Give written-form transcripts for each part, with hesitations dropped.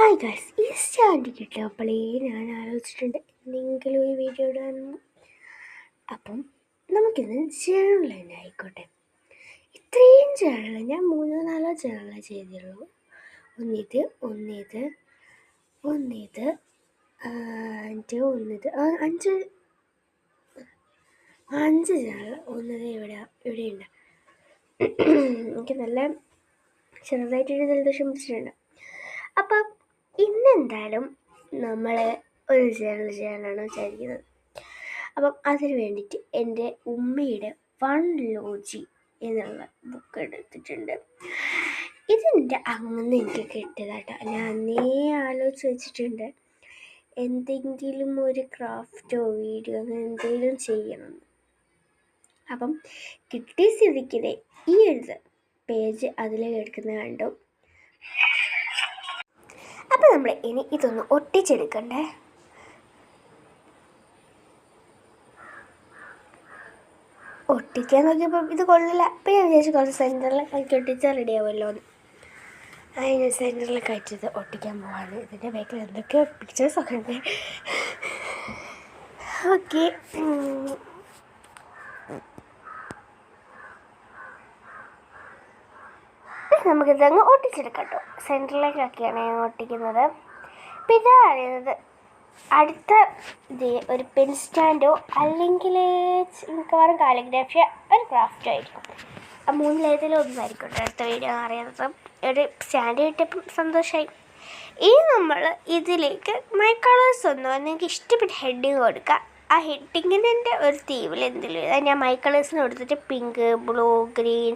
Hi guys, ഈ stand കിട്ടിയപ്പോഴേ ഞാൻ ആലോചിച്ചിട്ടുണ്ട് എന്തെങ്കിലും ഒരു വീഡിയോ ഇടാനും. അപ്പം നമുക്കിന്ന് ജേണൽ തന്നെ ആയിക്കോട്ടെ. ഇത്രയും ജേണൽ ഞാൻ 3-4 ജേണൽ ചെയ്തുള്ളൂ. ഒന്നിത് അഞ്ച് ജേണൽ. ഇവിടെയുണ്ട്. എനിക്ക് നല്ല ചെറുതായിട്ടൊരു ജലദോഷം പിടിച്ചിട്ടുണ്ട്. അപ്പം ഇന്നെന്തായാലും നമ്മൾ ഒരു ജേണൽ ചെയ്യാനാണ് വിചാരിക്കുന്നത്. അപ്പം അതിന് വേണ്ടിയിട്ട് എൻ്റെ ഉമ്മയുടെ വൺ ലോജി എന്നുള്ള ബുക്ക് എടുത്തിട്ടുണ്ട്. ഇതിൻ്റെ അങ്ങനെ എനിക്ക് കിട്ടിയതാട്ടോ. ഞാൻ അന്നേ ആലോചിച്ച് വെച്ചിട്ടുണ്ട് എന്തെങ്കിലും ഒരു ക്രാഫ്റ്റോ വീഡിയോ അങ്ങനെ എന്തെങ്കിലും ചെയ്യണം. അപ്പം കിട്ടിയ സ്ഥിതിക്ക് ഈ ഒരു പേജ് അതിലേക്ക് എടുക്കുന്നത് കണ്ടു. അപ്പം നമ്മൾ ഇനി ഇതൊന്ന് ഒട്ടിച്ചെടുക്കണ്ടേ. ഒട്ടിക്കാൻ നോക്കിയപ്പം ഇത് കൊള്ളില്ല. അപ്പം ഞാൻ വിചാരിച്ചു കുറച്ച് സെൻറ്ററിലൊക്കെ ആക്കി ഒട്ടിച്ചാൽ റെഡി ആവുമല്ലോ എന്ന്. അതിന് സെൻറ്ററിലൊക്കെ അയച്ചത് ഒട്ടിക്കാൻ പോവാണ്. ഇതിൻ്റെ ബാക്കിൽ എന്തൊക്കെയോ പിക്ചേഴ്സൊക്കെ ഉണ്ട്. ഓക്കെ, നമുക്കിതങ്ങ് ഒട്ടിച്ചെടുക്കാം കേട്ടോ. സെൻറ്ററിലേക്കൊക്കെയാണ് ഞാൻ ഒട്ടിക്കുന്നത്. പിന്നെ അറിയുന്നത് അടുത്ത ഒരു പെൻ സ്റ്റാൻഡോ അല്ലെങ്കിൽ മിക്കവാറും കാലിഗ്രാഫിയോ ഒരു ക്രാഫ്റ്റോ ആയിരിക്കും. ആ 3 ഒന്നായിരിക്കും അടുത്ത വീഡിയോ അറിയുന്നത്. ഒരു സ്റ്റാൻഡ് കിട്ടിയപ്പം സന്തോഷമായി. ഇനി നമ്മൾ ഇതിലേക്ക് മൈ കളേഴ്സ് ഒന്നും എനിക്ക് ഇഷ്ടപ്പെട്ട ഹെഡിങ് കൊടുക്കുക. ആ ഹെഡിങ്ങിൻ്റെ ഒരു തീമിൽ എന്തെങ്കിലും ഞാൻ മൈ കളേഴ്സിന് കൊടുത്തിട്ട് പിങ്ക്, ബ്ലൂ, ഗ്രീൻ,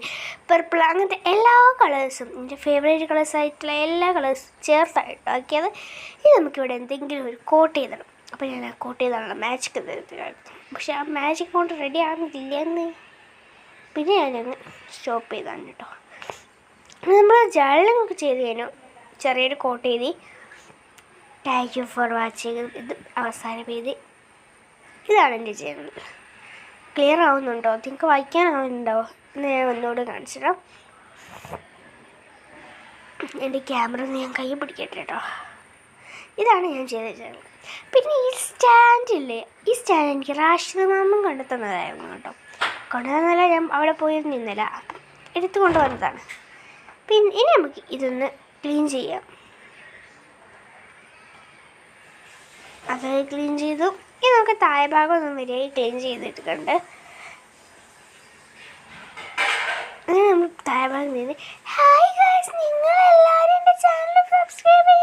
പർപ്പിൾ അങ്ങനത്തെ എല്ലാ കളേഴ്സും എൻ്റെ ഫേവറേറ്റ് കളേഴ്സായിട്ടുള്ള എല്ലാ കളേഴ്സും ചേർത്തായിട്ട് ആക്കിയത്. ഇനി നമുക്കിവിടെ എന്തെങ്കിലും ഒരു കോട്ട് ചെയ്തിടണം. അപ്പോൾ ഞാൻ ആ കോട്ട് ചെയ്താണല്ലോ മാജിക് ചെയ്തിട്ടാണ്. പക്ഷെ ആ മാജിക് കൊണ്ട് റെഡി ആകുന്നില്ല എന്ന് പിന്നെ ഞാനങ്ങ് സ്റ്റോപ്പ് ചെയ്താണ് കേട്ടോ. നമ്മൾ ജേണലിങ്ങൊക്കെ ചെയ്ത് കഴിഞ്ഞു. ചെറിയൊരു കോട്ട് ചെയ്ത് താങ്ക് യു ഫോർ വാച്ചിങ് ഇത് അവസാനം. ഇതാണ് എൻ്റെ ജേണൽ. ക്ലിയർ ആവുന്നുണ്ടോ? നിങ്ങൾക്ക് വായിക്കാനാവുന്നുണ്ടോ എന്ന് ഞാൻ ഒന്നുകൂടെ കാണിച്ചിടാം. എൻ്റെ ക്യാമറ ഞാൻ കൈ പിടിക്കട്ടെ കേട്ടോ. ഇതാണ് ഞാൻ ചെയ്ത ജേണൽ. പിന്നെ ഈ സ്റ്റാൻഡില്ലേ, ഈ സ്റ്റാൻഡ് എനിക്ക് റാഷിദ് മാമൻ കൊണ്ടുതന്നതായിരുന്നു കേട്ടോ. കൊണ്ടുതന്നല്ല, ഞാൻ അവിടെ പോയി നിന്നില്ല, എടുത്തു കൊണ്ടുവന്നതാണ്. പിന്നെ ഇനി നമുക്ക് ഇതൊന്ന് ക്ലീൻ ചെയ്യാം. അത് ക്ലീൻ ചെയ്തു. ഇനി നമുക്ക് താഴെ ഭാഗം ഒന്നും വരികയായി ക്ലീൻ ചെയ്തിട്ടുണ്ട്. അങ്ങനെ നമ്മൾ താഴെ ഭാഗം ചെയ്ത് ഹായ് ഗൈസ്, നിങ്ങളെല്ലാവരും എൻ്റെ ചാനൽ സബ്സ്ക്രൈബ് ചെയ്യുക.